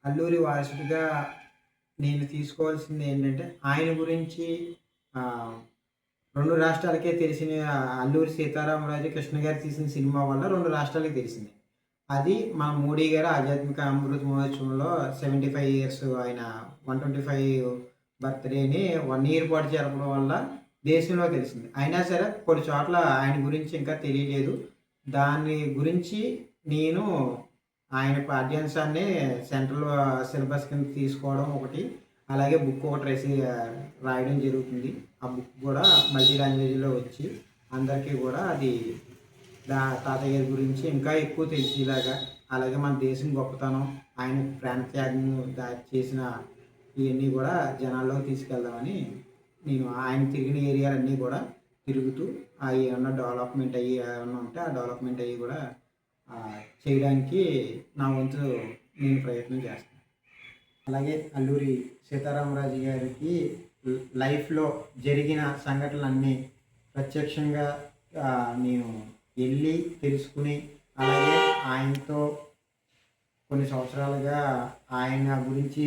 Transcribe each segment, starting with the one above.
అల్లూరి వారసుడిగా నేను తీసుకోవాల్సింది ఏంటంటే, ఆయన గురించి ఆహ్, 2 రాష్ట్రాలకే తెలిసిన అల్లూరి సీతారామరాజు, కృష్ణ గారు తీసిన సినిమా వల్ల 2 రాష్ట్రాలకి తెలిసింది. అది మన మోడీ గారు ఆధ్యాత్మిక అమృత మహోత్సవంలో 75 ఇయర్స్ ఆయన 125 బర్త్‌డేని 1 ఇయర్ పాటు జరపడం వల్ల దేశంలో తెలిసింది. అయినా సరే కొన్ని చోట్ల ఆయన గురించి ఇంకా తెలియలేదు. దాని గురించి నేను ఆయన పాఠ్యాంశాన్ని సెంట్రల్ సిలబస్ కింద తీసుకోవడం ఒకటి. అలాగే బుక్ ఒకటి రాయడం జరుగుతుంది. ఆ బుక్ కూడా మల్టీ లాంగ్వేజ్‌లో వచ్చి అందరికీ గూడా అది తాతయ్య గారి గురించి ఇంకా ఎక్కువ తెలిసేలాగా, అలాగే మన దేశం గొప్పతనం, ఆయన ప్రాణత్యాగం చేసిన ఇయన్నీ గూడా జనాల్లోకి తీసుకెళ్దామని నేను ఆయన తిరిగిన ఏరియాలన్నీ గూడా తిరుగుతూ ఏమన్నా డెవలప్‌మెంట్ అయ్యి ఏమన్నా ఉంటే ఆ డెవలప్‌మెంట్ అయ్యి గూడా చేయడానికి నా వంతు నేను ప్రయత్నం చేస్తాను. అలాగే అల్లూరి సీతారామరాజు గారికి లైఫ్‌లో జరిగిన సంఘటనలన్నీ ప్రత్యక్షంగా నేను ఎళ్లి తెలుసుకుని, అలాగే ఆయనతో కొన్ని సంవత్సరాలుగా ఆయన గురించి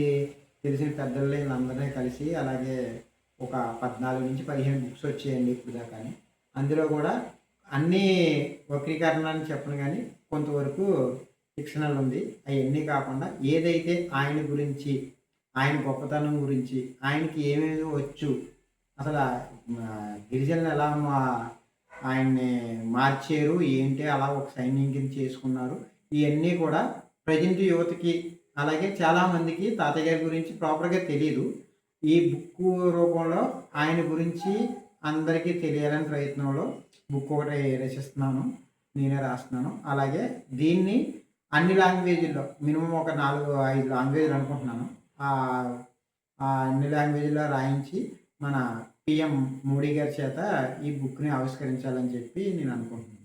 తెలిసిన పెద్దల్ని వీళ్ళందరినీ కలిసి, అలాగే ఒక 14-15 బుక్స్ వచ్చాయండి ఇప్పుడు దాకాని. అందులో కూడా అన్నీ వక్రీకరణ అని చెప్పను గానీ, కొంతవరకు ఫిక్షనల్ ఉంది. అయన్నీ కాకుండా ఏదైతే ఆయన గురించి, ఆయన గొప్పతనం గురించి, ఆయనకి ఏమేమి వచ్చు, అసల గిరిజనులు ఎలా ఆయన్ని మార్చారు, ఏంటి అలా ఒక సైన్యం కింద చేసుకున్నారు. ఇయన్నీ కూడా ప్రెజెంట్ యువతకి, అలాగే చాలామందికి తాతయ్య గారి గురించి ప్రాపర్‌గా తెలీదు. ఈ బుక్కు రూపంలో ఆయన గురించి అందరికీ తెలియాలని ప్రయత్నంలో బుక్ ఒకటి రచిస్తున్నాను. నేనే రాస్తున్నాను. అలాగే దీన్ని అన్ని లాంగ్వేజ్‌ల్లో మినిమమ్ ఒక 4, 5 లాంగ్వేజ్‌లు అనుకుంటున్నాను. ఆహ్, ఆ అన్ని లాంగ్వేజ్‌లో రాయించి మన పీఎం మోడీ గారి చేత ఈ బుక్‌ని ఆవిష్కరించాలని చెప్పి నేను అనుకుంటున్నాను.